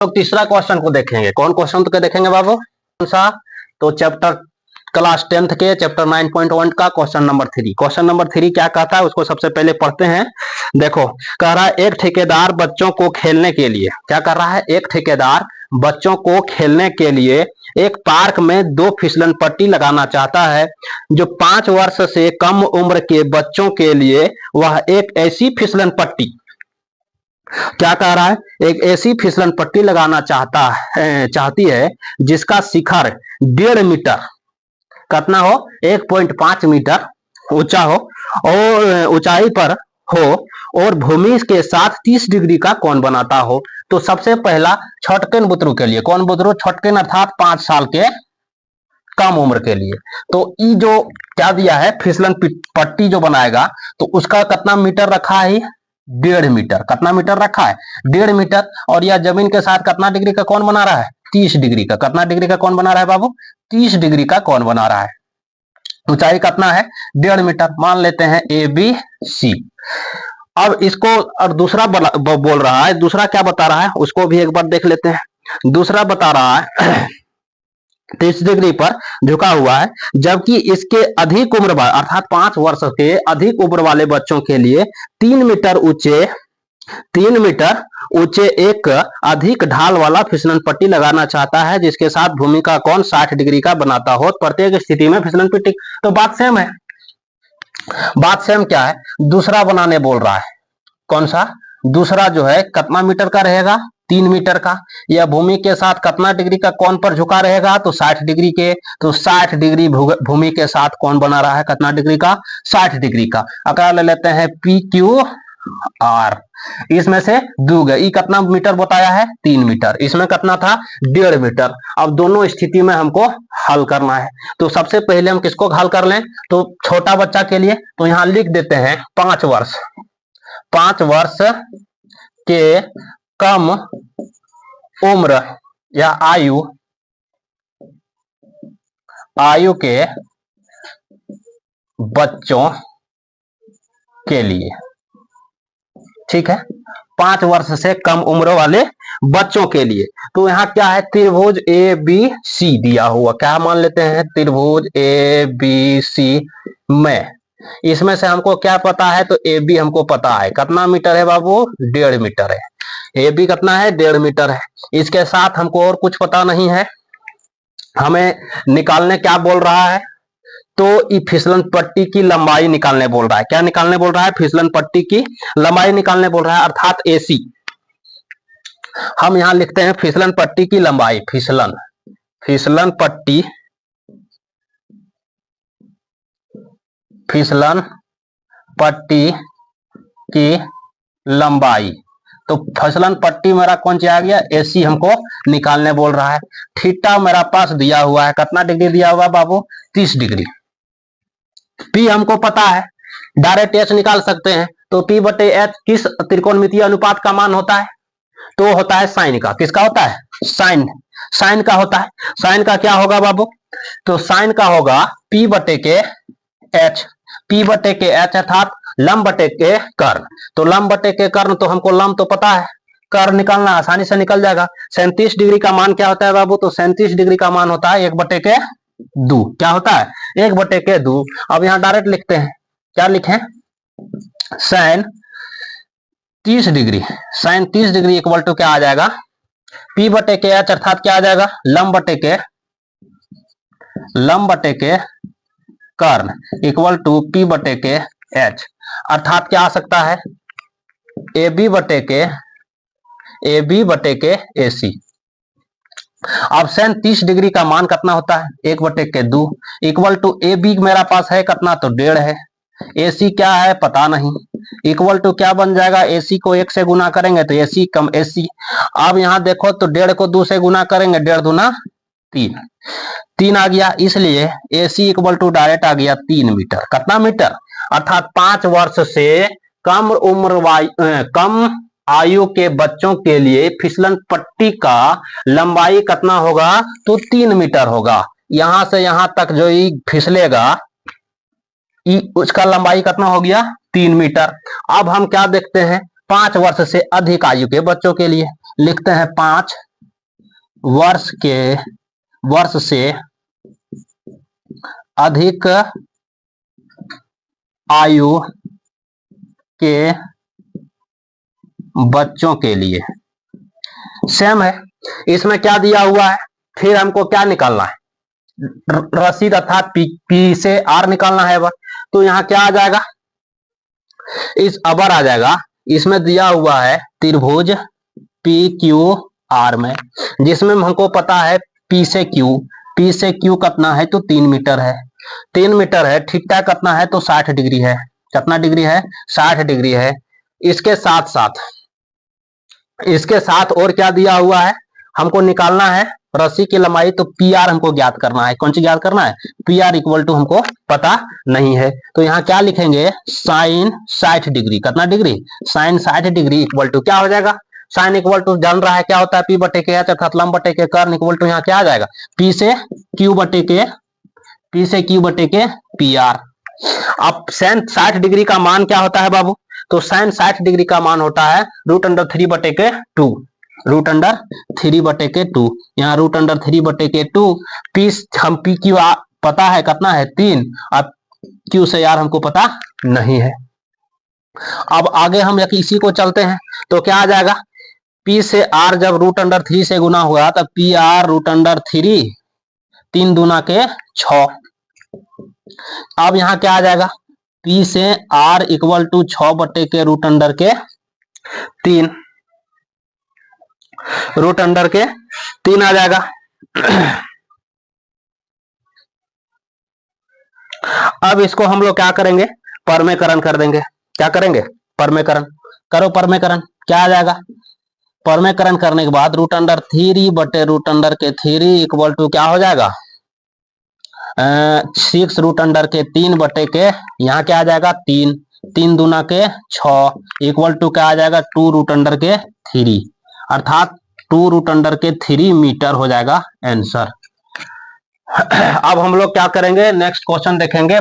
तो तीसरा क्वेश्चन को देखेंगे। कौन क्वेश्चन तो देखेंगे बाबू? कौन सा? तो चैप्टर क्लास 10th के चैप्टर 9.1 का क्वेश्चन नंबर 3। क्वेश्चन नंबर 3 क्या कहता है उसको सबसे पहले पढ़ते हैं। देखो, कह रहा है एक ठेकेदार बच्चों को खेलने के लिए, क्या कर रहा है? एक ठेकेदार बच्चों को खेलने के लिए एक पार्क में 2 फिसलन पट्टी लगाना चाहता है जो 5 वर्ष से कम उम्र के बच्चों के लिए वह एक ऐसी फिसलन पट्टी, क्या कह रहा है? एक ऐसी फिसलन पट्टी लगाना चाहती है जिसका शिखर 1.5 मीटर, कितना हो? 1.5 मीटर ऊंचा हो और ऊंचाई पर हो और भूमि के साथ 30 डिग्री का कोण बनाता हो। तो सबसे पहला छोटकन बुतरू के लिए, कौन बुतरू? छोटकन अर्थात 5 साल के कम उम्र के लिए। तो ये जो क्या दिया है, फिसलन पट्टी जो बनाएगा तो उसका कितना मीटर रखा है? 1.5 मीटर। कितना मीटर रखा है? 1.5 मीटर। और यह जमीन के साथ कितना डिग्री का कोण बना रहा है? 30 डिग्री का। कितना डिग्री का कोण बना रहा है बाबू? 30 डिग्री का कोण बना रहा है। ऊंचाई कितना है? 1.5 मीटर। मान लेते हैं ABC। अब इसको और दूसरा बोल रहा है, दूसरा क्या बता रहा है उसको भी एक बार देख लेते हैं। दूसरा बता रहा है 30 डिग्री पर झुका हुआ है, जबकि इसके अधिक उम्र अर्थात 5 वर्ष के अधिक उम्र वाले बच्चों के लिए 3 मीटर ऊंचे एक अधिक ढाल वाला फिसलन पट्टी लगाना चाहता है जिसके साथ भूमि का कोण 60 डिग्री का बनाता हो प्रत्येक स्थिति में फिसलन पट्टी। तो बात सेम है। बात सेम क्या है? दूसरा बनाने बोल रहा है। कौन सा? दूसरा जो है कितना मीटर का रहेगा? 3 मीटर का। यह भूमि के साथ कितना डिग्री का कोण पर झुका रहेगा? तो 60 डिग्री के। तो 60 डिग्री भूमि के साथ कोण बना रहा है। कितना डिग्री का? 60 डिग्री का। अगर ले लेते हैं PQR, इसमें से दो गए, कितना मीटर बताया है? 3 मीटर। इसमें कितना था? 1.5 मीटर। अब दोनों स्थिति में हमको हल करना है। तो सबसे पहले हम किसको हल कर लें? तो छोटा बच्चा के लिए तो यहां लिख देते हैं 5 वर्ष। 5 वर्ष के कम उम्र या आयु के बच्चों के लिए, ठीक है? 5 वर्ष से कम उम्र वाले बच्चों के लिए। तो यहाँ क्या है? त्रिभुज ABC दिया हुआ, क्या मान लेते हैं? त्रिभुज ABC में इसमें से हमको क्या पता है? तो AB हमको पता है। कितना मीटर है बाबू? 1.5 मीटर है। AB कितना है? 1.5 मीटर है। इसके साथ हमको और कुछ पता नहीं है। हमें निकालने क्या बोल रहा है? तो फिसलन पट्टी की लंबाई निकालने बोल रहा है। क्या निकालने बोल रहा है? फिसलन पट्टी की लंबाई निकालने बोल रहा है, अर्थात AC। हम यहां लिखते हैं फिसलन पट्टी की लंबाई। फिसलन पट्टी की लंबाई। तो फिसलन पट्टी मेरा कौन सा आ गया? AC हमको निकालने बोल रहा है। थीटा मेरा पास दिया हुआ है। कितना डिग्री दिया हुआ है बाबू? 30 डिग्री। P हमको पता है, डायरेक्ट H निकाल सकते हैं। तो P/H किस त्रिकोणमितीय अनुपात का मान होता है? तो होता है साइन का। किसका होता है? साइन का होता है। साइन का क्या होगा बाबू? तो साइन का होगा P/H। P/H अर्थात लंब बटे के कर्ण। तो लंब बटे के कर्ण, तो हमको लंब तो पता है, कर्ण निकालना आसानी से निकल जाएगा। 37 डिग्री का मान क्या होता है बाबू? तो 37 डिग्री का मान होता है 1/2। क्या होता है? 1/2। अब यहां डायरेक्ट लिखते हैं, क्या लिखें? Sine 30 degree. Sine 30 degree equal to क्या आ जाएगा? P/H अर्थात क्या आ जाएगा? लंब बटे के कर्ण इक्वल टू P/H अर्थात क्या आ सकता है? AB बटे के AC। अब साइन 30 डिग्री का मान कितना होता है? 1/2 इक्वल टू AB मेरा पास है कितना? तो 1.5 है। AC क्या है? पता नहीं। इक्वल टू क्या बन जाएगा? AC को 1 से गुना करेंगे तो AC कम AC। अब यहां देखो तो 1.5 को 2 से गुना करेंगे, 1.5 दूना 3 आ गया। इसलिए AC इक्वल टू डायरेक्ट आ गया 3 मीटर। कितना मीटर? अर्थात 5 वर्ष से कम आयु के बच्चों के लिए फिसलन पट्टी का लंबाई कितना होगा? तो 3 मीटर होगा। यहां से यहां तक जो फिसलेगा उसका लंबाई कितना हो गया? 3 मीटर। अब हम क्या देखते हैं? 5 वर्ष से अधिक आयु के बच्चों के लिए लिखते हैं 5 वर्ष से अधिक आयु के बच्चों के लिए। सेम है, इसमें क्या दिया हुआ है, फिर हमको क्या निकालना है, रसीद अर्थात पी से आर निकालना है। तो यहां क्या आ जाएगा, इस अबर आ जाएगा। इसमें दिया हुआ है त्रिभुज पी क्यू आर में, जिसमें हमको पता है पी से क्यू कितना है, तो 3 मीटर है। 3 मीटर है, थीटा कितना है, तो 60 डिग्री है। कितना डिग्री है, 60 डिग्री है। इसके साथ और क्या दिया हुआ है, हमको निकालना है रस्सी की लंबाई। तो पी आर हमको ज्ञात करना है। कौन सी ज्ञात करना है, पी आर इक्वल टू हमको पता नहीं है। तो यहाँ क्या लिखेंगे, साइन 60 डिग्री। कितना degree, sine 60 degree equal to क्या हो जाएगा, साइन इक्वल टू जान रहा है क्या होता है, पी बटे के एच अर्थात लंब बटे के कर्ण इक्वल टू यहाँ क्या आ जाएगा, पी से क्यू बटे के पी आर। अब साइन 60 डिग्री का मान क्या होता है बाबू, तो साइन 60 डिग्री का मान होता है √3 बटे के 2। √3 बटे के 2, यहाँ √3 बटे के 2। पी हम पी क्यू पता है कितना है 3, अब क्यू से यार हमको पता नहीं है। अब आगे हम इसी को चलते हैं, तो क्या आ जाएगा, पी से आर जब √3 से गुना हुआ तब पी आर √3, 3 दूना के 6। अब यहां क्या आ जाएगा, पी से आर इक्वल टू 6 बटे के √3 के 3 आ जाएगा। अब इसको हम लोग क्या करेंगे, परमेकरण कर देंगे। क्या करेंगे, परमेकरण करो। परमेकरण क्या आ जाएगा, परमेकरण करने के बाद √3 बटे √3 के 3 इक्वल टू क्या हो जाएगा, 6 √3 के 3 बटे के यहाँ क्या आ जाएगा 3, 3 दूना के 6 इक्वल टू क्या आ जाएगा 2 √3 के 3, अर्थात 2 √3 के 3 मीटर हो जाएगा आंसर। अब हम लोग क्या करेंगे, नेक्स्ट क्वेश्चन देखेंगे।